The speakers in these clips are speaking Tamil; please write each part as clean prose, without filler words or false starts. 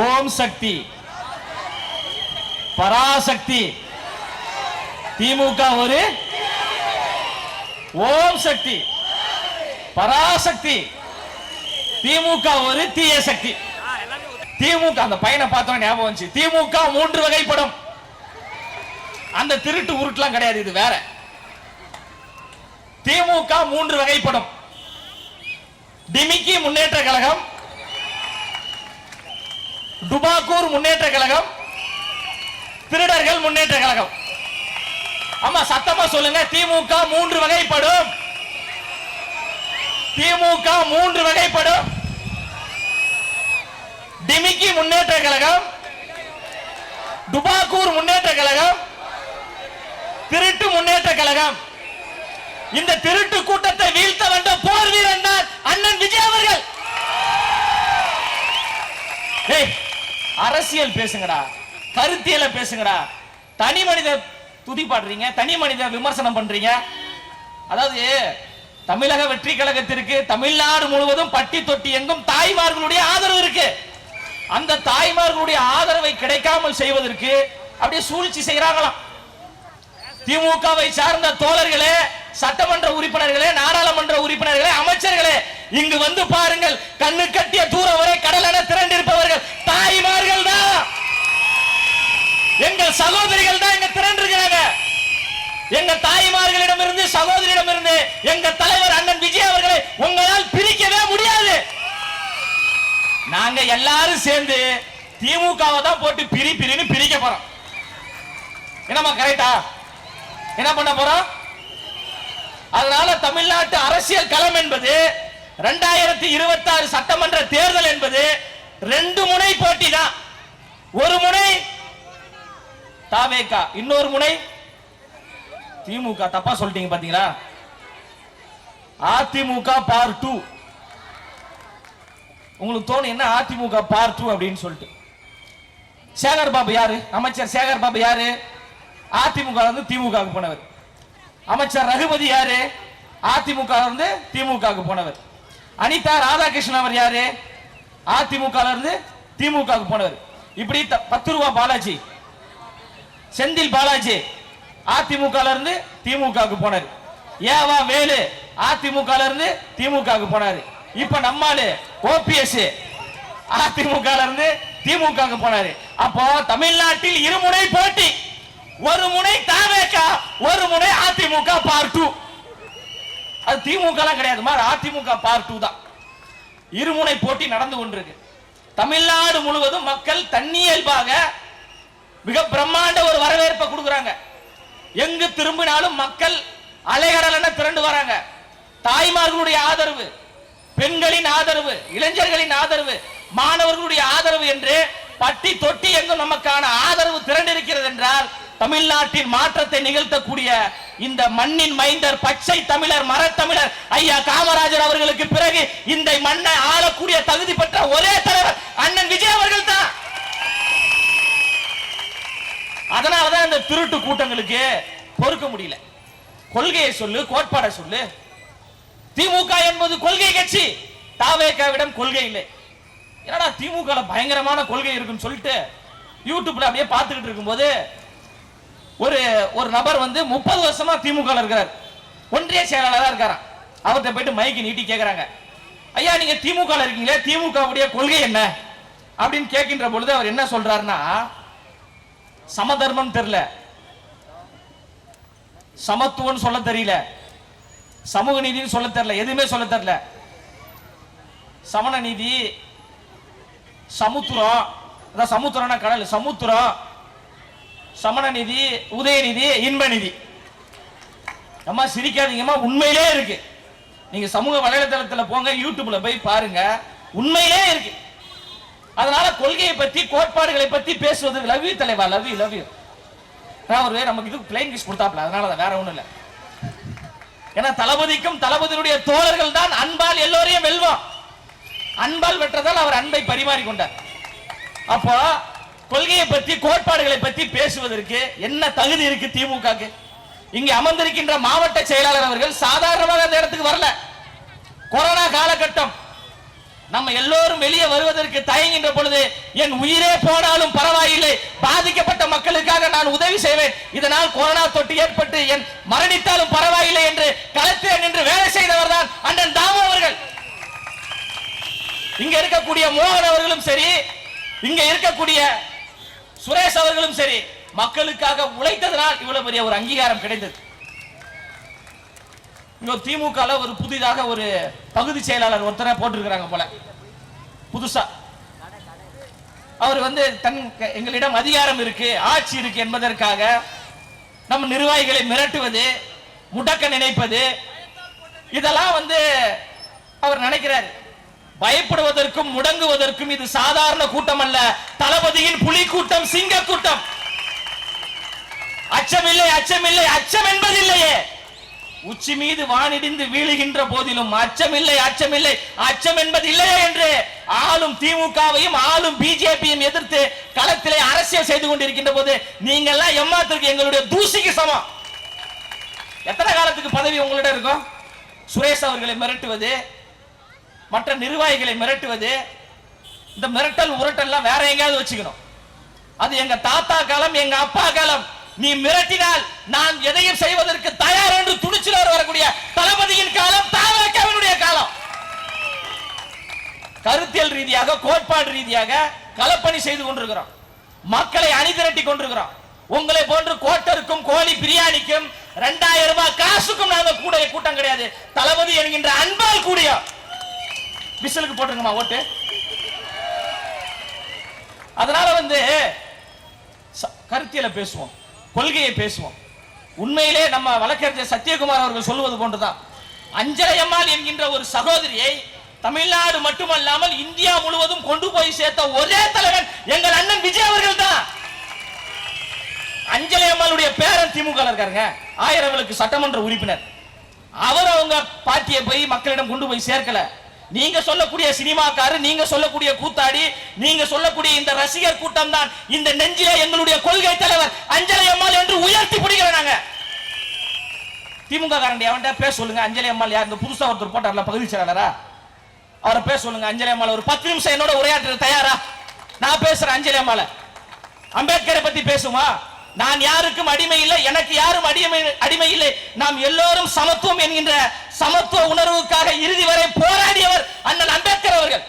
ஓம் சக்தி, பராசக்தி. திமுக ஒரு ஓம் சக்தி, பராசக்தி. திமுக ஒரு தீய சக்தி. திமுக அந்த பையனை பார்த்தோம் ஞாபகம் வந்துச்சு. திமுக 3 வகைப்படும். அந்த திருட்டு உருட்டுலாம் கிடையாது, இது வேற. திமுக 3 வகைப்படும். டிமிக்கி முன்னேற்ற கழகம், டுபாக்கூர் முன்னேற்ற கழகம், திருடர்கள் முன்னேற்ற கழகம். ஆமா, சத்தமா சொல்லுங்க. திமுக 3 வகைப்படும். திமுக 3 வகைப்படும். டிமிக்கி முன்னேற்ற கழகம், டுபாக்கூர் முன்னேற்ற கழகம், திருட்டு முன்னேற்ற கழகம். இந்த திருட்டு கூட்டத்தை வீழ்த்த வந்த போர் வீரன் தான் அண்ணன் விஜய் அவர்கள். அரசியல் பேசுங்கடா, கருத்தியல பேசுங்கடா. தனி மனித துதி பாடுறீங்க, தனி மனித விமர்சனம் பண்றீங்க. அதாவது தமிழக வெற்றி கழகத்திற்கு தமிழ்நாடு முழுவதும் பட்டி தொட்டி எங்கும் தாய்மார்களுடைய ஆதரவு இருக்கு. அந்த தாய்மார்களுடைய ஆதரவை கிடைக்காமல் செய்வதற்கு அப்படியே சூழ்ச்சி செய்யறாங்களாம். திமுகவை சார்ந்த தோழர்களே, சட்டமன்ற உறுப்பினர்களே, நாடாளுமன்ற உறுப்பினர்களே, அமைச்சர்களே, இங்கு வந்து பாருங்கள். கண்ணு கட்டிய தூரம் வரை கடலென திரண்டிருப்பவர்கள் தாய்மார்கள் தான், எங்கள் சகோதரிகள் தான் இங்க திரண்டிருக்கிறாங்க. எங்க தாய்மார்களிடமிருந்து, சகோதரியிடமிருந்து எங்க தலைவர் அண்ணன் விஜய் அவர்களை உங்களால் பிரிக்கவே முடியாது. நாங்க எல்லாரும் சேர்ந்து திமுகவை தான் போட்டு பிரின்னு பிரிக்க போறோம். என்னமா கரெக்டா? என்ன பண்ண போறோம்? அதனால தமிழ்நாட்டு அரசியல் களம் என்பது 2026 சட்டமன்ற தேர்தல் என்பது 2 முனை போட்டி தான். ஒரு முனை தாவேகா, இன்னொரு முனை திமுக. தப்பா சொல்லிட்டீங்க பாத்தீங்களா? அதிமுக பார்ட் 2. உங்களுக்கு தோணும் என்ன அதிமுக பார்ட் 2 அப்படின்னு சொல்லிட்டு. சேகர் பாபு யாரு? அமைச்சர் சேகர் பாபு யாரு? அதிமுக இருந்து திமுக போனவர். அமைச்சர் ரகுபதி யாரு? அதிமுக இருந்து திமுக போனவர். அனிதா ராதாகிருஷ்ணன் அவர் யாரு? அதிமுக இருந்து திமுக போனவர். இப்படி 10 ரூபாய் பாலாஜி, செந்தில் பாலாஜி அதிமுக இருந்து திமுக போனார். ஏவா வேலு அதிமுக இருந்து திமுக போனார். இப்ப நம்மாலு ஓபிஎஸ் அதிமுக இருந்து திமுக போனாரு. அப்போ தமிழ்நாட்டில் இருமுனை போட்டி. ஒரு முனை தாவேகா, ஒரு முனை அதிமுக பார்ட் 2. அது திமுக எல்லாம் கிடையாது, மாதிரி அதிமுக பார்ட் 2 தான். இருமுனை போட்டி நடந்து கொண்டிருக்கு. தமிழ்நாடு முழுவதும் மக்கள் தன்னியல்பாக மிக பிரம்மாண்ட ஒரு வரவேற்பை கொடுக்குறாங்க. எங்கு திரும்பினாலும் மக்கள் அலைகடலென திரண்டு வராங்க. தாய்மார்களுடைய ஆதரவு, பெண்களின் ஆதரவு, இளைஞர்களின் ஆதரவு, மாணவர்களுடைய ஆதரவு என்று பட்டி தொட்டி எங்கும் நமக்கான ஆதரவு திரண்டிருக்கிறது என்றால் தமிழ்நாட்டின் மாற்றத்தை நிகழ்த்தக்கூடிய இந்த மண்ணின் மைந்தர், பச்சை தமிழர், மரத்தமிழர் ஐயா காமராஜர் அவர்களுக்கு பிறகு இந்த மண்ணை ஆளக்கூடிய தகுதி பெற்ற ஒரே தலைவர் அண்ணன் விஜய் அவர்கள் தான். அதனாலதான் இந்த திருட்டு கூட்டங்களுக்கு பொறுக்க முடியல. கொள்கையை சொல்லு, கோட்பாடை சொல்லு. திமுக என்பது கொள்கை கட்சி, தாவேகாவிடம் கொள்கை இல்லை. என்னடா திமுக பயங்கரமான கொள்கை இருக்குன்னு சொல்லிட்டு யூடியூப்ல அப்படியே பார்த்துக்கிட்டு இருக்கும்போது ஒரு நபர் வந்து 30 வருஷமா திமுக இருக்கிறார், ஒன்றிய செயலாளராக இருக்காராம். அவர்கிட்ட போயிட்டு மைக்கு நீட்டி கேட்கிறாங்க, ஐயா நீங்க திமுக இருக்கீங்களே, திமுக உடைய கொள்கை என்ன அப்படின்னு கேட்கின்ற பொழுது அவர் என்ன சொல்றாருன்னா, சமதர்மம் தெரியல, சமத்துவம் சொல்ல தெரியல, சமூக நீதினு சொல்ல தெரியல, எதுவுமே சொல்ல தெரியல. சமண நீதி, சமுத்திரம், அதான் சமுத்திரம்னா கடல், சமுத்திரம், சமண நீதி, உதயநிதி, இன்ப நிதி. அம்மா சிரிக்காதீங்கம்மா, உண்மையிலே இருக்கு. நீங்க சமூக வலைதளத்தில் போங்க, யூடியூப்ல போய் பாருங்க, உண்மையிலே இருக்கு. அதனால கொள்கையை பத்தி, கோட்பாடுகளை பத்தி பேசுவது லவ் யூ தலைவா, லவ் யூ லவ் யூ. ஒரு நமக்கு இது பிளைன் கிஸ் கொடுத்தாப்ல, அதனால வேற ஒண்ணும் இல்லை. ஏன்னா தளபதிக்கும் தளபதியுடைய தோழர்கள் தான் அன்பால் எல்லோரையும் வெல்வோம். அன்பால் வெற்றதால் அவர் அன்பை பரிமாறி கொண்டார். அப்போ கொள்கையை பற்றி, கோட்பாடுகளை பற்றி பேசுவதற்கு என்ன தகுதி இருக்கு திமுக? இங்க அமர்ந்திருக்கின்ற மாவட்ட செயலாளர் அவர்கள் சாதாரணமாக அந்த இடத்துக்கு வரல. கொரோனா காலகட்டம், நம்ம எல்லோரும் வெளியே வருவதற்கு தயங்குகின்ற பொழுது என் உயிரே போனாலும் பரவாயில்லை, பாதிக்கப்பட்ட மக்களுக்காக நான் உதவி செய்வேன், இதனால் கொரோனா தொற்று ஏற்பட்டு என் மரணித்தாலும் பரவாயில்லை என்று களத்தில் நின்று வேலை செய்தவர் தான் அண்ணன் தாமு அவர்கள். இங்க இருக்கக்கூடிய மோகன் அவர்களும் சரி, இங்க இருக்கக்கூடிய சுரேஷ் அவர்களும் சரி, மக்களுக்காக உழைத்ததனால் இவ்வளவு பெரிய ஒரு அங்கீகாரம் கிடைத்தது. இங்க திமுக ஒரு புதிதாக ஒரு பகுதி செயலாளர் ஒருத்தரை போட்டிருக்கிறாங்க போல புதுசா. அவர் எங்களிடம் அதிகாரம் இருக்கு, ஆட்சி இருக்கு என்பதற்காக நம் நிர்வாகிகளை மிரட்டுவது, முடக்க நினைப்பது, இதெல்லாம் அவர் நினைக்கிறார். பயப்படுவதற்கும் முடங்குவதற்கும் இது சாதாரண கூட்டம் அல்ல, தளபதியின் புலி கூட்டம், சிங்க கூட்டம். அச்சமில்லை, அச்சமில்லை, அச்சம் என்பதில்லையே. உச்சி மீது வானிடிந்து வீழுகின்ற போதிலும் அச்சமில்லை, அச்சமில்லை, அச்சம் என்பது இல்லையே என்று ஆளும் திமுகவையும் ஆளும் பிஜேபியும் எதிர்த்து களத்திலே அரசியல் செய்து கொண்டிருக்கின்ற போது நீங்கள்லாம் எம்மாத்திற்கு எங்களுடைய தூசிக்கு சமம். எத்தனை காலத்துக்கு பதவி உங்களிடம் இருக்கும்? சுரேஷ் அவர்களை மிரட்டுவது, மற்ற நிர்வாகிகளை மிரட்டுவது, இந்த மிரட்டல் உரட்டல்லாம் வேற எங்கேயாவது வச்சுக்கணும். அது எங்க தாத்தா காலம், எங்க அப்பா காலம். நீ மிரட்டினால் நான் எதையும் செய்வதற்கு தயார் என்று துணிச்சலோடு வரக்கூடிய தளபதியின் காலம், தாவேக்காவினுடைய காலம். கருத்தியல் ரீதியாக, கோட்பாடு ரீதியாக களப்பணி செய்து கொண்டிருக்கிறோம், மக்களை அணிதிரட்டி கொண்டிருக்கிறோம். உங்களை போன்று கோட்டருக்கும் கோழி பிரியாணிக்கும் 2000 ரூபாய் காசுக்கும் நாங்கள் கூடிய கூட்டம் கிடையாது. தளபதி என்கின்ற அன்பால் கூடிய விசிலுக்கு போட்டுருங்கம்மா ஓட்டு. அதனால கருத்தியல பேசுவோம், கொள்கையை பேசுவோம். உண்மையிலே நம்ம வழக்கறிஞர் சத்யகுமார் அவர்கள் சொல்லுவது போன்றுதான், அஞ்சலை அம்மாள் என்கின்ற ஒரு சகோதரியை தமிழ்நாடு மட்டுமல்லாமல் இந்தியா முழுவதும் கொண்டு போய் சேர்த்த ஒரே தலைவன் எங்கள் அண்ணன் விஜய் அவர்கள் தான். அஞ்சலை அம்மாளுடைய பேரன் திமுக இருக்காருங்க, 1000 விளக்கு சட்டமன்ற உறுப்பினர். அவர் அவங்க பார்ட்டியை போய் மக்களிடம் கொண்டு போய் சேர்க்கல. நீங்க சொல்லக்கூடிய சினிமாக்காரு, நீங்க சொல்லக்கூடிய கூத்தாடி, நீங்க சொல்லக்கூடிய இந்த ரசிகர் கூட்டம் தான் இந்த நெஞ்சிலே எங்களுடைய கொள்கை தலைவர் அஞ்சலை அம்மாள் என்று உயர்த்தி பிடிக்கிறோம். நாங்க திமுக காரண்டி அவன்கிட்ட பேச சொல்லுங்க, அஞ்சலி அம்மாள் யார்? இந்த புதுசா ஒருத்தர் போட்டார்ல பகுதி செயலாளரா, அவரை பேச சொல்லுங்க. அஞ்சலி அம்மாள் ஒரு 10 நிமிஷம் என்னோட உரையாற்ற தயாரா? நான் பேசுறேன். அஞ்சலி அம்மாள் அம்பேத்கரை பத்தி பேசுமா? நான் யாருக்கும் அடிமை இல்லை, எனக்கு யாரும் அடிமை இல்லை, நாம் எல்லோரும் சமத்துவம் என்கின்ற சமத்துவ உணர்வுக்காக இறுதி வரை போராடியவர் அண்ணன் அம்பேத்கர் அவர்கள்.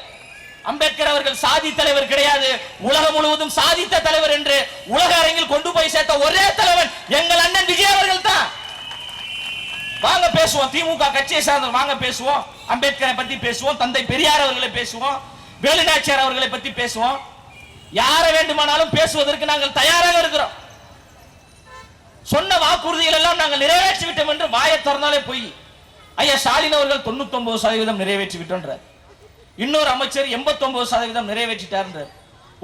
அம்பேத்கர் அவர்கள் சாதி தலைவர் கிடையாது, உலகம் முழுவதும் சாதித்த தலைவர் என்று உலக அரங்கில் கொண்டு போய் சேர்த்த ஒரே தலைவன் எங்கள் அண்ணன் விஜய் அவர்கள் தான். வாங்க பேசுவோம், திமுக கட்சியை சார்ந்த வாங்க பேசுவோம், அம்பேத்கரை பத்தி பேசுவோம், தந்தை பெரியார் அவர்களை பேசுவோம், வேலுநாச்சியார் அவர்களை பத்தி பேசுவோம். யாரை வேண்டுமானாலும் பேசுவதற்கு நாங்கள் தயாராக இருக்கிறோம். சொன்ன வாக்குறுதிகள் எல்லாம் நாங்கள் நிறைவேற்றி விட்டோம் என்று வாயை திறந்தாலே போய். ஐயா ஸ்டாலின் அவர்கள் 99% நிறைவேற்றி விட்டோன்றார், இன்னொரு அமைச்சர் 89% நிறைவேற்றிட்டார்,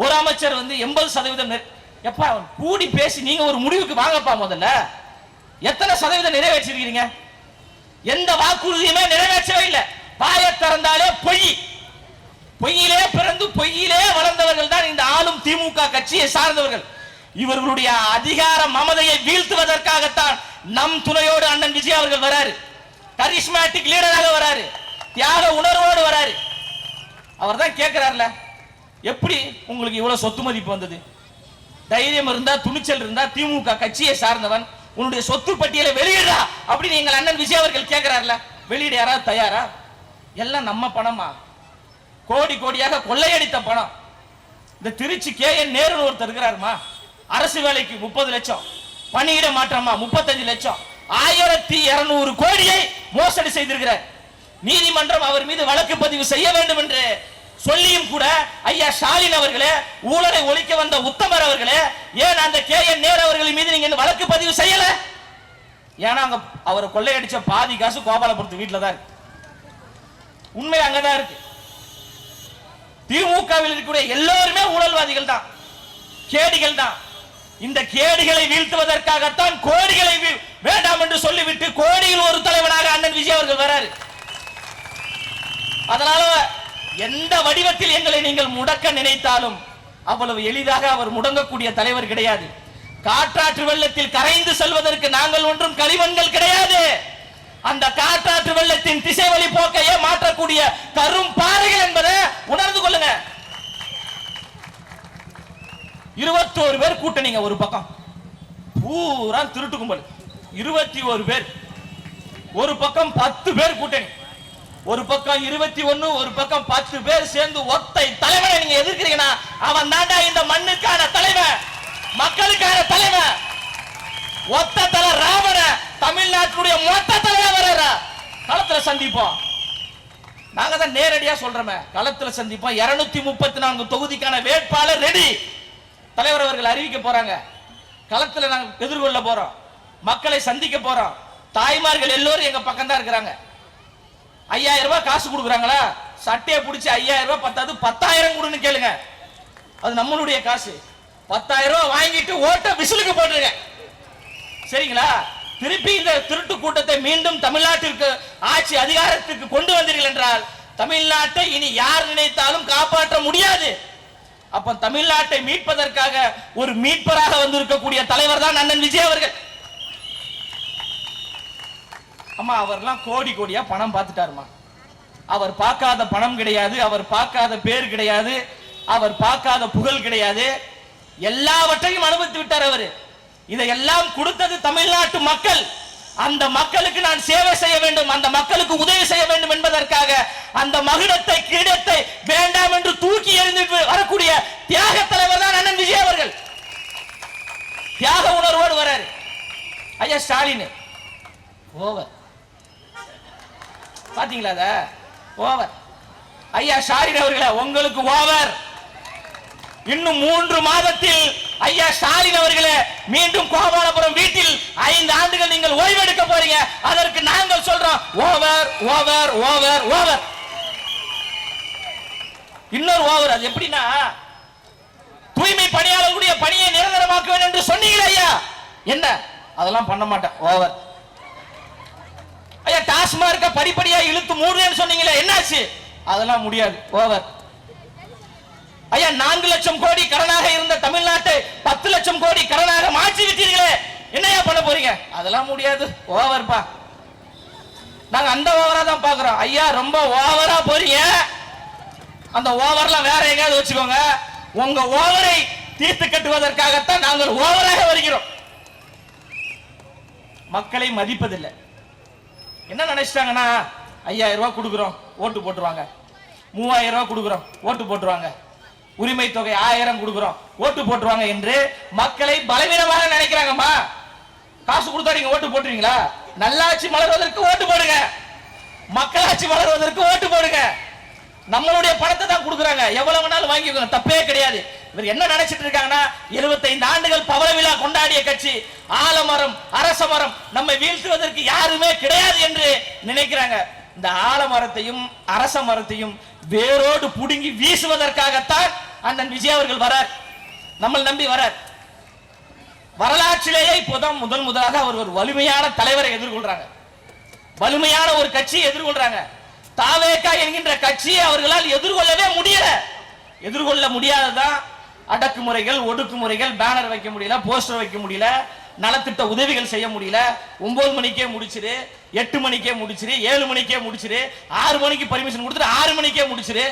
ஒரு அமைச்சர் 80%. எப்பா கூடி பேசி நீங்க ஒரு முடிவுக்கு வாங்கப்பா. முதல்ல எத்தனை சதவீதம் நிறைவேற்றிருக்கீங்க? எந்த வாக்குறுதியுமே நிறைவேற்றவே இல்லை. வாயை திறந்தாலே பொய். பொய்யிலே பிறந்து பொய்யிலே வளர்ந்தவர்கள் தான் இந்த ஆளும் திமுக கட்சியை சார்ந்தவர்கள். இவர்களுடைய அதிகார மமதையை வீழ்த்துவதற்காகத்தான் நம் துணையோடு அண்ணன் விஜய் அவர்கள் வராரு. கரிஸ்மேட்டிக் லீடராக வராரு, தியாக உணர்வோடு வராரு. அவர் தான் கேட்கிறார்ல, எப்படி உங்களுக்கு இவ்வளவு சொத்து மதிப்பு வந்தது? தைரியம் இருந்தா, துணிச்சல் இருந்தா, திமுக கட்சியை சார்ந்தவன் உன்னுடைய சொத்து பட்டியலை வெளியிடா அப்படின்னு எங்கள் அண்ணன் விஜய் அவர்கள் கேட்கிறார்ல. வெளியிட யாராவது தயாரா? எல்லாம் நம்ம பணமா? கோடி கோடியாக கொள்ளையடித்த பணம். இந்த திருச்சி KN நேரு ஒருத்தர் இருக்கிறாருமா, அரசு வேலைக்கு 30 லட்சம், பணியிட மாற்றமா 35 லட்சம், 1200 கோடியை மோசடி செய்திருக்கிறார். நீதிமன்றம் அவர் மீது வழக்கு பதிவு செய்ய வேண்டும் என்று சொல்லியும் கூட ஐயா ஸ்டாலின் அவர்களே, ஊழலை ஒழிக்க வந்த உத்தமர் அவர்களே, ஏன் அந்த KN நேரு அவர்கள் மீது நீங்க வழக்கு பதிவு செய்யல? ஏன்னா அங்க அவரை கொள்ளையடிச்ச பாதி காசு கோபாலபுரத்து வீட்டுல தான் இருக்கு. உண்மை அங்கதான் இருக்கு. திமுகவில் இருக்கக்கூடிய எல்லோருமே ஊழல்வாதிகள் தான், கேடிகள் தான். இந்த கேடிகளை வீழ்த்துவதற்காகத்தான் கோடிகளை வேண்டாம் என்று சொல்லிவிட்டு கோடியில் ஒரு தலைவனாக அண்ணன் விஜய் அவர்கள் வராரு. அதனால எந்த வடிவத்தில் எங்களை நீங்கள் முடக்க நினைத்தாலும் அவ்வளவு எளிதாக அவர் முடங்கக்கூடிய தலைவர் கிடையாது. காற்றாற்று வெள்ளத்தில் கரைந்து செல்வதற்கு நாங்கள் ஒன்றும் களிமண்கள் கிடையாது. அந்த காற்றாற்று வெள்ளத்தின் திசை வழி போக்கையே மாற்றக்கூடிய கரும் பாறைகள் என்பதை உணர்ந்து கொள்ளுங்க. 21 பேர் கூட்டணிங்க. ஒரு பக்கம் பூரா திருட்டு கும்பல் 21 பேர், ஒரு பக்கம் 10 பேர் கூட்டணி, ஒரு பக்கம் 21, ஒரு பக்கம் 10 பேர் சேர்ந்து ஒத்தை தலைவனை நீங்க எதிர்க்கிறீங்கன்னா அவன் தாண்டா இந்த மண்ணுக்கான தலைவன், மக்களுக்கான தலைவன். ஒத்த தலை ராவண தமிழ்நாட்டுடைய மொத்த தலைவர் களத்துல சந்திப்போம். நாங்க தான் நேரடியா சொல்றோமே, களத்துல சந்திப்போம். 234 தொகுதிக்கான வேட்பாளர் ரெடி. தலைவர் அவர்கள் அறிவிக்க போறாங்க. களத்துல நாங்க எதிர்கொள்ள போறோம், மக்களை சந்திக்க போறோம். தாய்மார்கள் எல்லோரும் எங்க பக்கம் தான் இருக்கிறாங்க. 5000 ரூபாய் காசு கொடுக்குறாங்களா? சட்டையை பிடிச்சி 5000 ரூபாய் பத்தாது, 10,000 கொடுன்னு கேளுங்க. அது நம்மளுடைய காசு. 10,000 ரூபாய் வாங்கிட்டு ஓட்ட விசிலுக்கு போட்டுருங்க. சரிங்களா? திருப்பி இந்த திருட்டு கூட்டத்தை மீண்டும் தமிழ்நாட்டிற்கு ஆட்சி அதிகாரத்துக்கு கொண்டு வந்தீர்கள் என்றால் தமிழ்நாட்டை இனி யார் நினைத்தாலும் காப்பாற்ற முடியாது. அப்ப தமிழ்நாட்டை மீட்பதற்காக ஒரு மீட்பராக வந்திருக்கக்கூடிய தலைவர் தான் அண்ணன் விஜய் அவர்கள். அம்மா, அவர்லாம் கோடி கோடியா பணம் பார்த்துட்டாருமா. அவர் பார்க்காத பணம் கிடையாது, அவர் பார்க்காத பேர் கிடையாது, அவர் பார்க்காத புகழ் கிடையாது. எல்லாவற்றையும் அனுபவித்து விட்டார் அவர். இதையெல்லாம் கொடுத்தது தமிழ்நாட்டு மக்கள். அந்த மக்களுக்கு நான் சேவை செய்ய வேண்டும், அந்த மக்களுக்கு உதவி செய்ய வேண்டும் என்பதற்காக அந்த மகுடத்தை கிரீடத்தை வேண்டாம் என்று தூக்கி எறிந்து வரக்கூடிய தியாக தலைவர் தான் அண்ணன் விஜய் அவர்கள். தியாக உணர்வோடு வராரு. ஐயா ஸ்டாலின் ஓவர், பாத்தீங்களா? அத ஓவர். ஐயா ஸ்டாலின் அவர்களே, உங்களுக்கு ஓவர். இன்னும் 3 மாதத்தில் ஐயா ஸ்டாலின் அவர்களே மீண்டும் கோபாலபுரம் வீட்டில் 5 ஆண்டுகள் நீங்கள் ஓய்வெடுக்க போறீங்க. அதற்கு நாங்கள் சொல்றோம் ஓவர் ஓவர் ஓவர் ஓவர். இன்னொரு ஓவர். அது எப்படின்னா, தூய்மை பணியாளர்களுடைய பணியை நிரந்தரமாக்க வேண்டும் என்று சொன்னீங்களே ஐயா, என்ன அதெல்லாம் பண்ண மாட்டேன் ஓவர். ஐயா டாஸ்மார்க்க படிப்படியா இழுத்து மூடுறேன்னு சொன்னீங்களே, என்னாச்சு? அதெல்லாம் முடியாது ஓவர். ஐயா 4 லட்சம் கோடி கடனாக இருந்த தமிழ்நாட்டை 10 லட்சம் கோடி கடனாக மாற்றி விட்டீர்களே, என்னையா பண்ண போறீங்க? அதெல்லாம் முடியாது ஓவர்ப்பா. நாங்க அந்த ஓவரா தான் பாக்குறோம். ஐயா ரொம்ப ஓவரா போறீங்க, அந்த ஓவர்லாம் வேற எங்கேயாவது வச்சுக்கோங்க. உங்க ஓவரை தீர்த்து கட்டுவதற்காகத்தான் நாங்கள் ஓவராக வருகிறோம். மக்களை மதிப்பதில்லை. என்ன நினைச்சிட்டாங்கன்னா, 5000 ரூபாய் கொடுக்குறோம் ஓட்டு போட்டுருவாங்க, 3000 ரூபாய் கொடுக்குறோம் ஓட்டு போட்டுருவாங்க, உரிமை தொகை 1000 கொடுக்குறோம் ஓட்டு போட்டுருவாங்க என்று மக்களை பலவீனமாக நினைக்கிறாங்கம்மா. காசு கொடுத்தா நீங்க ஓட்டு போட்டுருவீங்களா? நல்லாட்சி மலர்வதற்கு ஓட்டு போடுங்க, மக்களாட்சி மலர்வதற்கு ஓட்டு போடுங்க. நம்மளுடைய பணத்தை தான் கொடுக்குறாங்க, எவ்வளவு வேணாலும் வாங்கிக்கோங்க, தப்பே கிடையாது. இவர் என்ன நினைச்சிட்டு இருக்காங்கன்னா, 75 ஆண்டுகள் பவள விழா கொண்டாடிய கட்சி ஆலமரம் அரச மரம் நம்மை வீழ்த்துவதற்கு யாருமே கிடையாது என்று நினைக்கிறாங்க. இந்த ஆலமரத்தையும் அரச மரத்தையும் வேரோடு புடுங்கி வீசுவதற்காகத்தான் அண்ணன் விஜய் அவர்கள் வரார், நம்மளை நம்பி வரார். வரலாற்றிலேயே இப்போதான் முதலாக அவர் ஒரு வலிமையான தலைவரை எதிர்கொள்றாங்க, வலிமையான ஒரு கட்சியை எதிர்கொள்றாங்க. தாவேகா என்கின்ற கட்சியை அவர்களால் எதிர்கொள்ளவே முடியல. எதிர்கொள்ள முடியாததான் அடக்குமுறைகள், ஒடுக்குமுறைகள், பேனர் வைக்க முடியல, போஸ்டர் வைக்க முடியல, நலத்திட்ட உதவிகள் செய்ய முடியல. 9 மணிக்கே முடிச்சிரு, 8 மணிக்கே முடிச்சிரு, 7 மணிக்கே முடிச்சிரு, 6 மணிக்கு பர்மிஷன் கொடுத்துட்டு 6 மணிக்கே முடிச்சிரு.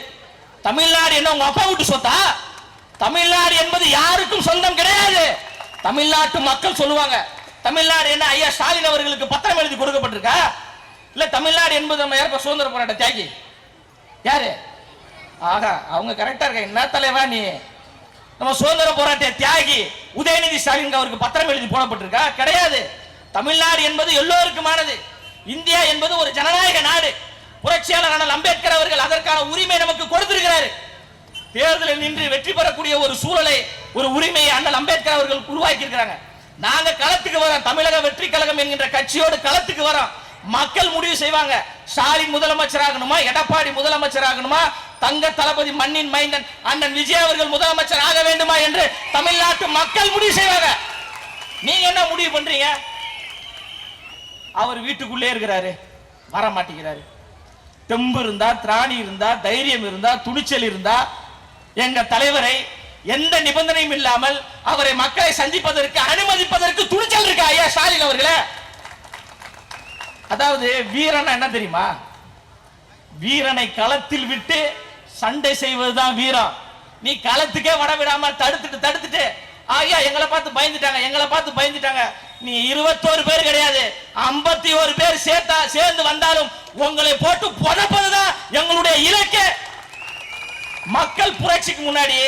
தமிழ்நாடு என்ன உங்க அப்பா வீட்டு சொத்தா? தமிழ்நாடு என்பது யாருக்கும் சொந்தம் கிடையாது. தமிழ்நாட்டு மக்கள் சொல்லுவாங்க, தமிழ்நாடு என்ன ஐயா ஸ்டாலின் அவர்களுக்கு பத்திரம் எழுதி கொடுக்கப்பட்டிருக்கா? இல்ல தமிழ்நாடு என்பது நம்ம யாருப்பா சுதந்திர போராட்ட தியாகி யாரு? ஆகா, அவங்க கரெக்டா இருக்க. என்ன தலைவா நீ? நம்ம சுதந்திர போராட்ட தியாகி உதயநிதி ஸ்டாலின் அவருக்கு பத்திரம் எழுதி போடப்பட்டிருக்கா? கிடையாது. தமிழ்நாடு என்பது எல்லோருக்குமானது. இந்தியா என்பது ஒரு ஜனநாயக நாடு. புரட்சியாளர் அண்ணல் அம்பேத்கர் அவர்கள் அதற்கான உரிமை நமக்கு கொடுத்திருக்கிறார். தேர்தலில் நின்று வெற்றி பெறக்கூடிய ஒரு சூழலை, ஒரு உரிமையை அண்ணல் அம்பேத்கர் அவர்கள் உருவாக்கி இருக்கிறாங்க. நாங்க களத்துக்கு வரோம், தமிழக வெற்றி கழகம் என்கின்ற கட்சியோடு களத்துக்கு வரோம். மக்கள் முடிவு செய்வாங்க, ஸ்டாலின் முதலமைச்சர் ஆகணுமா, எடப்பாடி முதலமைச்சர் ஆகணுமா, தங்க தளபதி மண்ணின் மைந்தன் அண்ணன் விஜய் அவர்கள் முதலமைச்சர் ஆக வேண்டுமா என்று தமிழ்நாட்டு மக்கள் முடிவு செய்வாங்க. நீங்க என்ன முடிவு பண்றீங்க? அவர் வீட்டுக்குள்ளே இருக்கிறாரு, வர மாட்டேங்கிறாரு. தெம்பு இருந்தா, திராணி இருந்தா, தைரியம் இருந்தா, துணிச்சல் இருந்தா எங்க தலைவரை எந்த நிபந்தனையும் இல்லாமல் அவரை மக்களை சந்திப்பதற்கு அனுமதிப்பதற்கு துணிச்சல் இருக்கா ஐயா ஸ்டாலின் அவர்களே? அதாவது வீரன் என்ன தெரியுமா? வீரனை களத்தில் விட்டு சண்டை செய்வதுதான் வீரம். நீ களத்துக்கே வட விடாம தடுத்துட்டு ஐயா எங்களை பார்த்து பயந்துட்டாங்க. நீ 21 பேர் கிடையாது, 51 பேர் சேர்ந்து வந்தாலும் உங்களை போட்டு புதைப்பதுதான் எங்களுடைய இலக்கு. மக்கள் புரட்சிக்கு முன்னாடி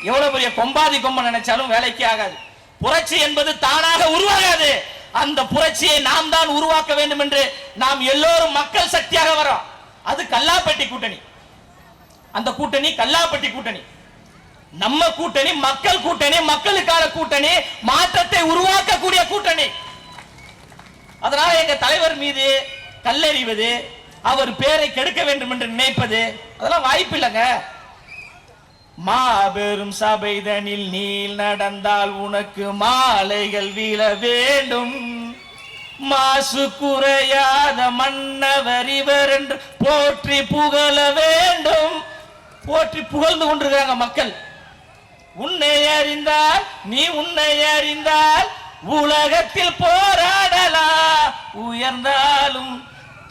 எவ்வளவு பெரிய கொம்பாதி கொம்ப நினைச்சாலும் வேலைக்கு ஆகாது. புரட்சி என்பது தானாக உருவாகாது. அந்த புரட்சியை நாம் தான் உருவாக்க வேண்டும் என்று நாம் எல்லோரும் மக்கள் சக்தியாக வரோம். அது கல்லாப்பட்டி கூட்டணி. அந்த கூட்டணி கல்லாப்பட்டி கூட்டணி. நம்ம கூட்டணி மக்கள் கூட்டணி, மக்களுக்கான கூட்டணி, மாற்றத்தை உருவாக்கக்கூடிய கூட்டணி. அதனால எங்க தலைவர் மீது கல்லெறிவது, அவர் பேரை கெடுக்க வேண்டும் என்று நினைப்பது அதெல்லாம் வாய்ப்பு இல்லைங்க. மாபெரும் சபைதனில் நீ நடந்தால் உனக்கு மாலைகள் வீழ வேண்டும். மாசு குறையாத மன்னவர் இவர் என்று போற்றி புகழ வேண்டும். போற்றி புகழ்ந்து கொண்டிருக்கிறாங்க மக்கள். உன்னை அறிந்தால் நீ உன்னை அறிந்தால் உலகத்தில் போராடலாம். உயர்ந்தாலும்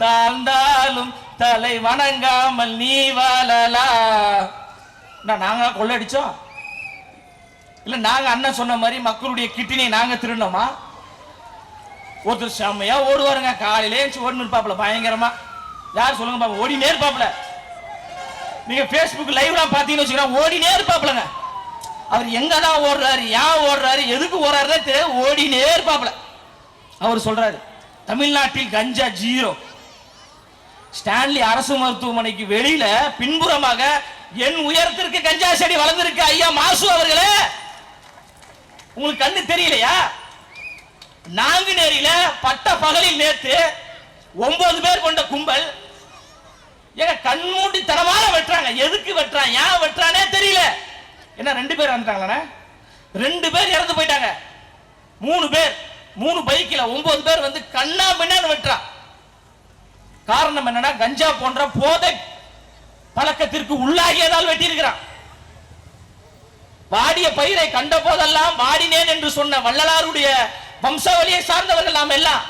தாழ்ந்தாலும் தலை வணங்காமல் நீ வாழலாம். நாங்க கொள்ளடிச்சோம் இல்ல? நாங்க அண்ணன் சொன்ன மாதிரி மக்களுடைய கிட்டினை நாங்க திருடணுமா? ஒருத்தர் செம்மையா ஓடுவாருங்க, காலையிலே ஓடி நிற்பாப்ல பயங்கரமா. யார் சொல்லுங்க பாப்பா? ஓடினே இருப்பாப்ல. நீங்க பேஸ்புக் லைவ்லாம் பாத்தீங்கன்னு வச்சுக்கோங்க, ஓடினே இருப்பாப்லங்க. அவர் எங்க தான் ஓடுறாரு, ஏன் ஓடுறாரு, எதுக்கு ஓடுறாரு தெரியாது, ஓடினே இருப்பாப்ல. அவர் சொல்றாரு தமிழ்நாட்டில் கஞ்சா 0. ஸ்டான்லி அரசு மருத்துவமனைக்கு வெளியில பின்புறமாக என் உயரத்திற்கு கஞ்சா செடி வளர்ந்திருக்கு. ஐயா மாசு அவர்களே, உங்களுக்கு கண்ணு தெரியலையா? நாங்குநேரியில பட்ட பகலில் நேற்று 9 பேர் கொண்ட கும்பல் கண்மூடி தரமாக வெட்டுறாங்க. எதுக்கு வெட்டுறான், ஏன் வெட்டுறானே தெரியல. என்ன 2 பேர் இறந்துட்டாங்களா? 2 பேர் இறந்து போயிட்டாங்க. 3 பேர் 3 பைக்கில 9 பேர் வந்து கண்ணா பின்னான்னு வெட்டுறான். காரணம் என்னன்னா கஞ்சா போன்ற போதை பழக்கத்திற்கு உள்ளாகியதால் வெட்டி இருக்கிறான். வாடிய பயிரை கண்ட போதெல்லாம் வாடினேன் என்று சொன்ன வள்ளலாருடைய வம்சாவளியை சார்ந்தவர்கள் நாம் எல்லாம்.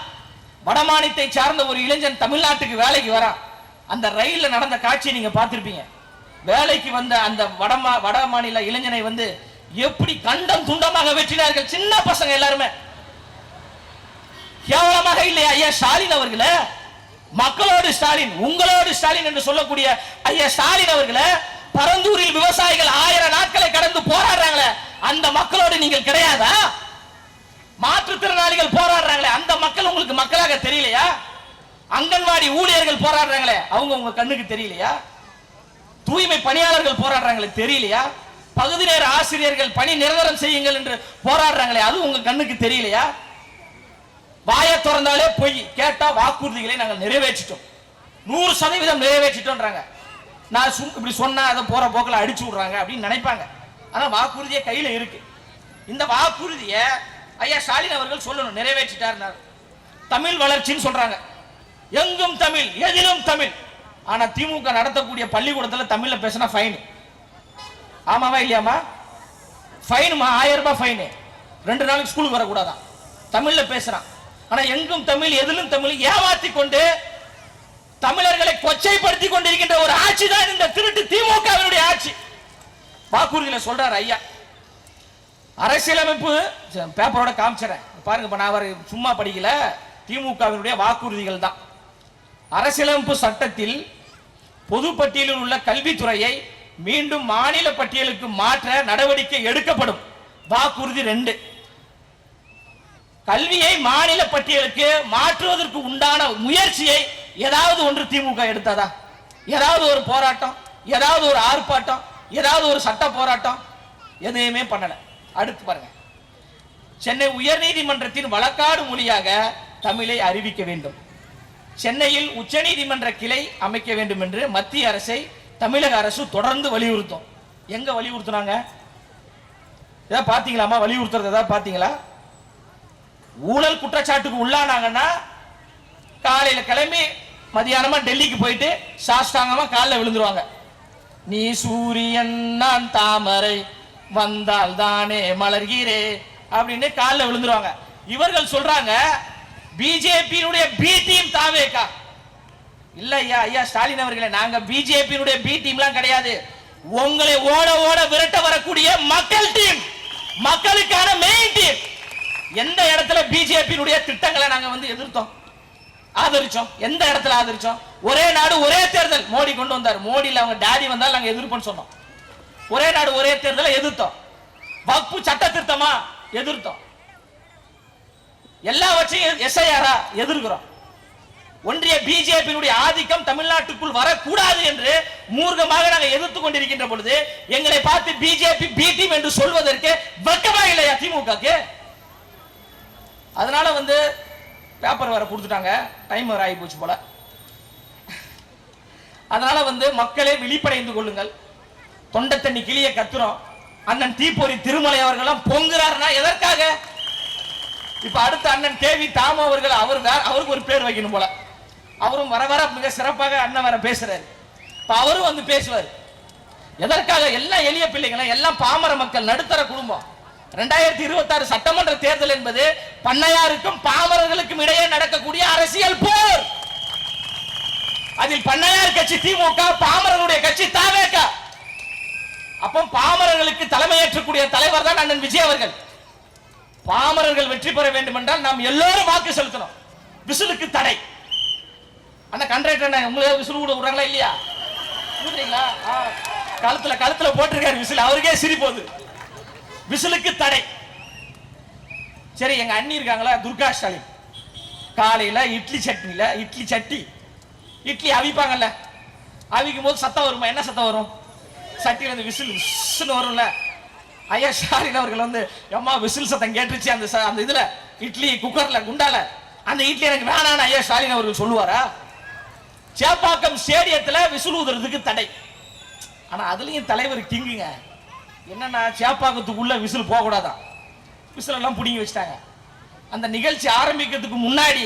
வடமாநிலத்தை சார்ந்த ஒரு இளைஞன் தமிழ்நாட்டுக்கு வேலைக்கு வரான். அந்த ரயில்ல நடந்த காட்சியை நீங்க பார்த்திருப்பீங்க. வேலைக்கு வந்த அந்த வட மாநில இளைஞனை வந்து எப்படி கண்டம் துண்டமாக வெற்றினார்கள். சின்ன பசங்க எல்லாருமே. கேவலமாக இல்லையா ஐயா ஸ்டாலின் அவர்களே? மக்களோடு ஸ்டாலின், உங்களோடு ஸ்டாலின் என்று சொல்லக்கூடிய ஐயா ஸ்டாலின் அவர்களே, பரந்தூரில் விவசாயிகள் 1000 நாட்களை கடந்து போராடுறாங்களே, அந்த மக்களோடு நீங்கள் கிடையாதா? மாற்றுத்திறனாளிகள் போராடுறாங்களே, அந்த மக்கள் உங்களுக்கு மக்களாக தெரியலையா? அங்கன்வாடி ஊழியர்கள் போராடுறாங்களே, அவங்க உங்க கண்ணுக்கு தெரியலையா? தூய்மை பணியாளர்கள் போராடுறாங்களே, தெரியலையா? பகுதி நேர ஆசிரியர்கள் பணி நிரந்தரம் செய்யுங்கள் என்று போராடுறாங்களே, அது உங்க கண்ணுக்கு தெரியலையா? வாயை திறந்தாலே பொய், கேட்டா வாக்குறுதிகளை நாங்கள் நிறைவேற்றிட்டோம், 100% நிறைவேற்றிட்டோம்ன்றாங்க. நான் இப்படி சொன்னா அதை போற போக்கில் அடிச்சு விடுறாங்க அப்படின்னு நினைப்பாங்க. ஆனா வாக்குறுதியே கையில இருக்கு. இந்த வாக்குறுதியை ஐயா ஸ்டாலின் அவர்கள் சொல்லணும், நிறைவேற்றிட்டார். தமிழ் வளர்ச்சின்னு சொல்றாங்க, எங்கும் தமிழ், எதிலும் தமிழ். ஆனா திமுக நடத்தக்கூடிய பள்ளிக்கூடத்தில் தமிழ்ல பேசினா ஃபைன். ஆமாவா இல்லையாமா? ஃபைனுமா, 1000 ரூபாய் ஃபைனு. 2 நாளைக்கு ஸ்கூலுக்கு வரக்கூடாதான். தமிழ்ல பேசுறான். ஆனா எங்கும் தமிழ், எதிலும் தமிழ் ஏமாத்தி கொண்டு தமிழர்களை கொச்சைப்படுத்தி கொண்டிருக்கின்ற ஒரு ஆட்சி தான் இந்த திருட்டு திமுகவினுடைய ஆட்சி. வாக்குறுதியில சொல்றாரு ஐயா. அரசியலமைப்பு பேப்பரோட காமிச்சறேன் பாருங்க. நான் சும்மா படிக்கல, திமுகவினுடைய வாக்குறுதிகள் தான். அரசியலமைப்பு சட்டத்தில் பொதுப்பட்டியலில் உள்ள கல்வித்துறையை மீண்டும் மாநில பட்டியலுக்கு மாற்ற நடவடிக்கை எடுக்கப்படும். வாக்குறுதி 2. கல்வியை மாநில பட்டியலுக்கு மாற்றுவதற்கு உண்டான முயற்சியை ஏதாவது ஒன்று திமுக எடுத்ததா? ஏதாவது ஒரு போராட்டம், ஏதாவது ஒரு ஆர்ப்பாட்டம், ஏதாவது ஒரு சட்ட போராட்டம்? எதையுமே பண்ணல. அடுத்து பாருங்க, சென்னை உயர்நீதிமன்றத்தின் வழக்காடு மொழியாக தமிழை அறிவிக்க வேண்டும். சென்னையில் உச்சநீதிமன்ற கிளை அமைக்க வேண்டும் என்று மத்திய அரசை தமிழக அரசு தொடர்ந்து வலியுறுத்தும். எங்க வலியுறுத்தினாங்க? ஏதாவது பாத்தீங்களாமா? வலியுறுத்துறது ஏதாவது பாத்தீங்களா? ஊழல் குற்றச்சாட்டுக்கு உள்ளானாங்கன்னா காலையில கிளம்பி மதியானமா டெல்லிக்கு போயிட்டு சாஷ்டாங்கமா காலில் விழுந்துருவாங்க. நீ சூரியன் நான் தாமரை வந்தால் தானே மலர்கிறே அப்படின்னு காலில் விழுந்துருவாங்க. இவர்கள் சொல்றாங்க பிஜேபியினுடைய பி டீம் தாவேகா. இல்ல ஐயா, ஐயா ஸ்டாலின் அவர்களே, நாங்க பிஜேபியினுடைய பி டீம்லாம் கிடையாது. உங்களை ஓட ஓட விரட்ட வரக்கூடிய மக்கள் டீம், மக்களுக்கான மெயின் டீம். எந்த இடத்துல பிஜேபியினுடைய திட்டங்களை நாங்க வந்து எதிர்த்தோம், ஆதரிச்சோம்? எந்த இடத்துல ஆதரிச்சோம்? ஒரே நாடு ஒரே தேர்தல் மோடி கொண்டு வந்தார். மோடியில் அவங்க டாடி வந்தால் நாங்க எதிர்ப்போம்னு சொன்னோம். ஒரே நாடு ஒரே தேர்தலை எதிர்த்தோம். வக்பு சட்ட திருத்தமா எதிர்த்தோம். எல்லாவற்றையும் எஸ்ஐஆரா எதிர்க்கிறோம். ஒன்றிய பிஜேபியினுடைய ஆதிக்கம் தமிழ்நாட்டுக்குள் வரக்கூடாது என்று மூர்க்கமாக நாங்கள் எதிர்த்து கொண்டிருக்கின்ற பொழுது எங்களை பார்த்து பிஜேபி பி டீம் என்று சொல்வதற்கு வெட்கமா இல்லையா திமுகக்கு? அதனால வந்து பேப்பர் வர கொடுத்துட்டாங்க, டைம் வர ஆகி போச்சு போல. அதனால வந்து மக்களே விழிப்படைந்து கொள்ளுங்கள். தொண்டை தண்ணி கிளிய கத்துறோம். அண்ணன் தீப்பொறி திருமலை அவர்கள் பொங்குறாருன்னா எதற்காக? இப்ப அடுத்த அண்ணன் கேவி தாமோ அவர்கள், அவருக்கு ஒரு பேர் வைக்கணும் போல. அவரும் வர வர மிக சிறப்பாக அண்ணன் வர பேசுறாரு. இப்ப அவரும் வந்து பேசுவார். எதற்காக? எல்லாம் எளிய பிள்ளைங்க, எல்லாம் பாமர மக்கள், நடுத்தர குடும்பம். 2026 சட்டமன்ற தேர்தல் என்பது பண்ணையாருக்கும் பாமரர்களுக்கும் இடையே நடக்கக்கூடிய அரசியல் போர். அதில் பண்ணையார் கட்சி திமுக, பாமரனுடைய கட்சி தாவேக. அப்போ பாமரர்களுக்கு தலைமையேற்றக்கூடிய தலைவர் தான் அண்ணன் விஜய் அவர்கள். பாமரர்கள் வெற்றி பெற வேண்டும் என்றால் நாம் எல்லோரும் வாக்கு செலுத்தணும். விசிலுக்கு தடை. அண்ணா கண்டக்டர் உங்களுக்கு விசில் கூட விடுறாங்களா இல்லையா? கழுத்துல போட்டிருக்காரு விசில், அவருக்கே சிரிப்போது. விசிலுக்கு தடை. சரி, எங்க அண்ணி இருக்காங்களா துர்கா ஸ்டாலின், காலையில இட்லி சட்னில இட்லி அவிப்பாங்கல்ல, அவிக்கும் போது சத்தம் வருமா? என்ன சத்தம் வரும்? சட்டியில இருந்து விசில் வரும்ல. ஐயா ஸ்டாலின் அவர்கள் வந்து அம்மா விசில் சத்தம் கேட்டுச்சு அந்த இதுல இட்லி குக்கர்ல குண்டால, அந்த இட்லி எனக்கு வேணான்னு ஐயா ஸ்டாலின் அவர்கள் சொல்லுவாரா? சேப்பாக்கம் ஸ்டேடியத்துல விசில் ஊதுறதுக்கு தடை. ஆனா அதுலயும் தலைவர் கிங்குங்க. என்னன்னா சேப்பாக்கத்துக்குள்ள விசில் போக கூடாதான், விசில் எல்லாம் புடிங்கி வச்சுட்டாங்க. அந்த நிகழ்ச்சி ஆரம்பிக்கிறதுக்கு முன்னாடி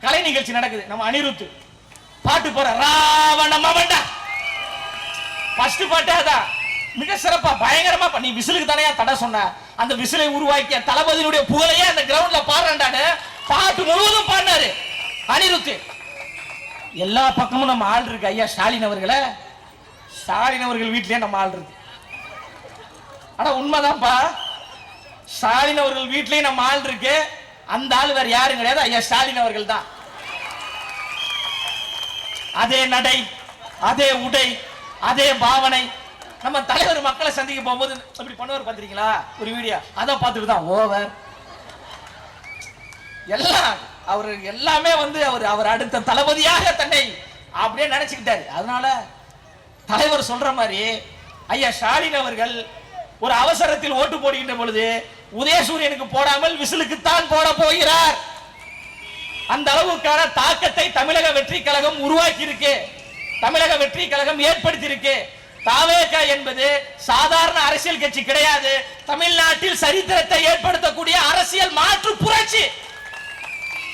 கலை நிகழ்ச்சி நடக்குது. நம்ம அனிருத் பாட்டு போற ராவண மவண்டா ஃபர்ஸ்ட் பாட்டு அதான் மிக சிறப்பா பயங்கரமா பண்ணி விசிலுக்கு தானே தடை சொன்ன. அந்த விசிலை உருவாக்கிய தளபதியினுடைய புகழையே அந்த கிரவுண்ட்ல பாடுறாண்டான்னு பாட்டு முழுவதும் பாடினாரு அனிருத். எல்லா பக்கமும் நம்ம ஆள் இருக்கு. ஐயா ஸ்டாலின் அவர்களே, ஸ்டாலின் அவர்கள் வீட்டிலேயே நம்ம ஆள் இருக்கு. ஆனா உண்மைதான்ப்பா, ஸ்டாலின் அவர்கள் வீட்டிலேயே நம்ம ஆள் இருக்கு. அந்த ஆள் வேற யாரும் கிடையாது, ஐயா ஸ்டாலின் அவர்கள் தான். அதே நடை, அதே உடை, அதே பாவனை. நம்ம தலைவர் மக்களை சந்திக்க போகும்போது அப்படி பண்ணுவார் பாத்திருக்கீங்களா? ஒரு வீடியோ அதான் பார்த்துட்டு தான் ஓவர் எல்லாம். அவர் எல்லாமே வந்து அவர் அடுத்த தளபதியாக தன்னை அப்படியே நினைச்சுக்கிட்டாரு. அதனால தலைவர் சொல்ற மாதிரி ஐயா ஸ்டாலின் அவர்கள் ஒரு அவசரத்தில் ஓட்டு போடுகின்ற பொழுது உதயசூரியனுக்கு போடாமல் விசிலுக்கு தான் போட போகிறார். அந்த அளவுக்கான தாக்கத்தை தமிழக வெற்றி கழகம் உருவாக்கி இருக்கு, தமிழக வெற்றி கழகம் ஏற்படுத்தி இருக்கு. தாவேக என்பது சாதாரண அரசியல் கட்சி கிடையாது, தமிழ்நாட்டில் சரித்திரத்தை ஏற்படுத்தக்கூடிய அரசியல் மாற்று புரட்சி.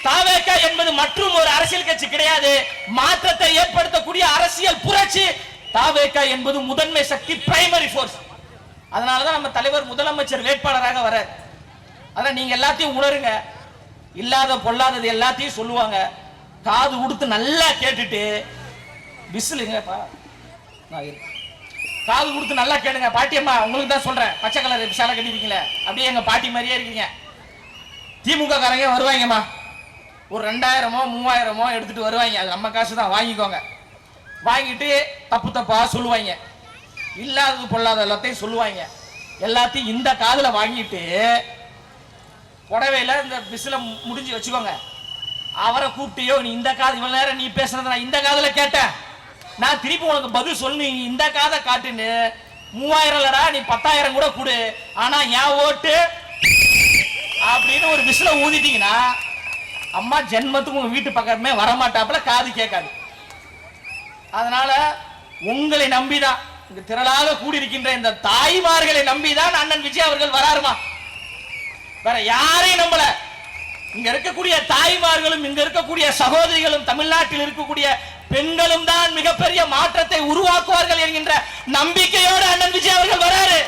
தாவேக என்பது மற்றும் ஒரு அரசியல் கட்சி கிடையாது, மாற்றத்தை ஏற்படுத்தக்கூடிய அரசியல் புரட்சி. தாவேக என்பது முதன்மை சக்தி, பிரைமரி போர்ஸ். அதனாலதான் நம்ம தலைவர் முதலமைச்சர் வேட்பாளராக வர. அதான் நீங்க எல்லாத்தையும் உணருங்க. இல்லாத பொல்லாதது எல்லாத்தையும் சொல்லுவாங்க, காது கொடுத்து நல்லா கேட்டுட்டு விசிலுங்கப்பா, காது கொடுத்து நல்லா கேளுங்க. பாட்டியம்மா உங்களுக்கு தான் சொல்றேன், பச்சை கலர் சேலை கட்டிருக்கீங்களே அப்படியே எங்க பாட்டி மாதிரியே இருக்கீங்க. திமுக காரங்க வருவாங்கம்மா, ஒரு 2000மோ 3000மோ எடுத்துட்டு வருவாங்க. அது நம்ம காசு தான், வாங்கிக்கோங்க. வாங்கிட்டு தப்பு தப்பா சொல்லுவாங்க, இல்லாதது பொல்லாத எல்லாத்தையும் சொல்லுவாங்க. எல்லாத்தையும் இந்த காதுல வாங்கிட்டு புடவையில இந்த விசில முடிஞ்சு வச்சுக்கோங்க. அவரை கூப்பிட்டியோ, நீ இந்த காது இவ்வளவு நேரம் நீ பேசுறத நான் இந்த காதுல கேட்டேன், நான் திருப்பி உனக்கு பதில் சொல்லு, நீ இந்த காதை காட்டுன்னு 3000 இல்லடா நீ 10,000 கூட கொடு, ஆனா என் ஓட்டு அப்படின்னு ஒரு விசில ஊதிட்டீங்கன்னா அம்மா ஜென்மத்துக்கு உங்க வீட்டு பக்கமே வரமாட்டாப்புல, காது கேட்காது. அதனால உங்களை நம்பிதான், இங்க திரளாக கூடியிருக்கின்ற இந்த தாய்மார்களை நம்பிதான் அண்ணன் விஜய் அவர்கள் வராருமா, வேற யாரையும் நம்பல. இங்க இருக்கக்கூடிய தாய்மார்களும் இங்க இருக்கக்கூடிய சகோதரிகளும் தமிழ்நாட்டில் இருக்கக்கூடிய பெண்களும் தான் மிகப்பெரிய மாற்றத்தை உருவாக்குவார்கள் என்கின்ற நம்பிக்கையோடு அண்ணன் விஜய் அவர்கள் வராரு.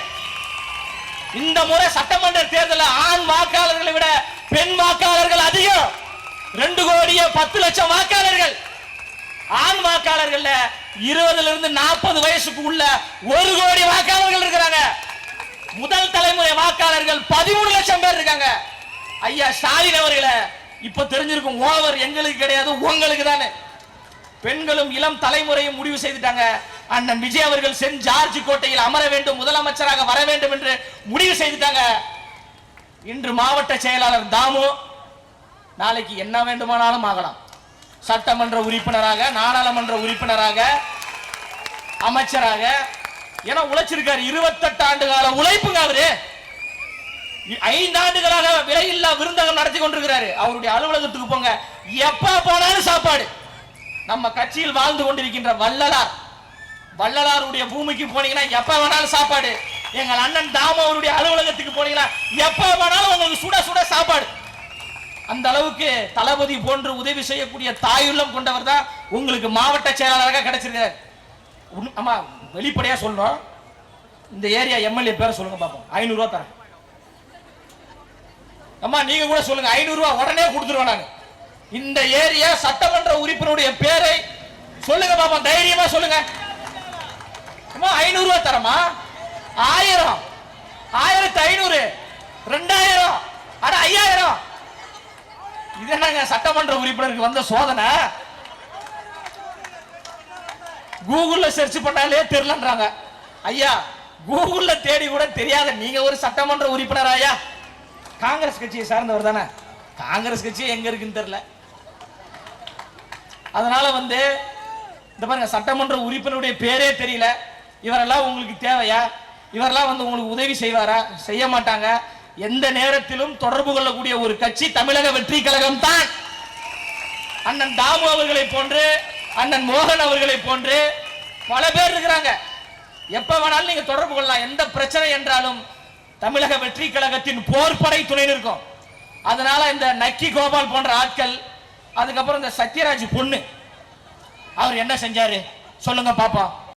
இந்த முறை சட்டமன்ற தேர்தலில் ஆண் வாக்காளர்களை விட பெண் வாக்காளர்கள் அதிகம். 2,10,00,000 வாக்காளர்கள். ஆண் வாக்காளர்கள் 20 இருந்து 40 வயசுக்கு உள்ள 1 கோடி வாக்காளர்கள் இருக்கிறாங்க. முதல் தலைமுறை வாக்காளர்கள் 13 லட்சம் பேர் இருக்காங்க. ஐயா ஸ்டாலின் அவர்களே, இப்ப தெரிஞ்சிருக்கும், ஓவர் எங்களுக்கு கிடையாது உங்களுக்கு தானே. பெண்களும் இளம் தலைமுறையும் முடிவு செய்துட்டாங்க. அண்ணன் விஜய் அவர்கள் சென்ட் ஜார்ஜ் கோட்டையில் அமர வேண்டும், முதலமைச்சராக வர வேண்டும் என்று முடிவு செய்துட்டாங்க. இன்று மாவட்ட செயலாளர் தாமு, நாளைக்கு என்ன வேண்டுமானாலும் ஆகலாம். சட்டமன்ற உறுப்பினராக, நாடாளுமன்ற உறுப்பினராக, அமைச்சராக என உழைச்சிருக்காரு. 28 ஆண்டு கால உழைப்புங்க. அவரு 5 ஆண்டுகளாக விலையில்லா விருந்தகம் நடத்தி கொண்டிருக்கிறாரு. அவருடைய அலுவலகத்துக்கு போங்க, எப்ப போனாலும் சாப்பாடு. நம்ம கட்சியில் வாழ்ந்து கொண்டிருக்கின்ற வள்ளலாருடைய பூமிக்கு போனீங்கன்னா எப்ப வேணாலும் சாப்பாடு. எங்கள் அண்ணன் தாமு அவருடைய அலுவலகத்துக்கு போனீங்கன்னா எப்ப வேணாலும் உங்களுக்கு சுட சுட சாப்பாடு. அந்த அளவுக்கு தளபதி போன்று உதவி செய்யக்கூடிய தாயுள்ளம் கொண்டவர் தான் உங்களுக்கு மாவட்ட செயலாளராக கிடைச்சிருக்காரு. ஆமா, வெளிப்படையா சொல்றோம். இந்த ஏரியா எம்எல்ஏ பேரை சொல்லுங்க பாப்போம். 500 ரூபாய் தரேன். அம்மா நீங்க கூட சொல்லுங்க, 500 ரூபாய் உடனே கொடுத்துருவேன் நான். இந்த ஏரியா சட்டமன்ற உறுப்பினருடைய பேரை சொல்லுங்க பாப்போம், தைரியமா சொல்லுங்க. 500 ரூபாய் தரமா? 1000, 1500, 2000, அட 5000. இது என்னங்க சட்டமன்ற உறுப்பினருக்கு வந்த சோதனை? கூகுள்ல சர்ச் பண்ணாலே தெரியலன்றாங்க. ஐயா, கூகுள்ல தேடி கூட தெரியாத நீங்க ஒரு சட்டமன்ற உறுப்பினர். ஐயா, காங்கிரஸ் கட்சியை சார்ந்தவர் தானே. காங்கிரஸ் கட்சி எங்க இருக்குன்னு தெரியல. அதனால இந்த பாருங்க, சட்டமன்ற உறுப்பினருடைய பேரே தெரியல. இவரெல்லாம் உங்களுக்கு தேவையா? இவரெல்லாம் உங்களுக்கு உதவி செய்வாரா? செய்ய மாட்டாங்க. எந்த நேரத்திலும் தொடர்பு கொள்ளக்கூடிய ஒரு கட்சி தமிழக வெற்றி கழகம் தான். அண்ணன் தாமு அவர்களை போன்று, அண்ணன் மோகன் அவர்களை போன்று பல பேர் இருக்கிறாங்க. எப்ப வேணாலும் நீங்க தொடர்பு கொள்ளலாம். எந்த பிரச்சனை என்றாலும் தமிழக வெற்றி கழகத்தின் போர்படை துணை நிற்கும். அதனால இந்த நக்கி கோபால் போன்ற ஆட்கள், அதுக்கப்புறம் இந்த சத்யராஜ் பொண்ணு, அவர் என்ன செஞ்சாரு சொல்லுங்க பாப்பா.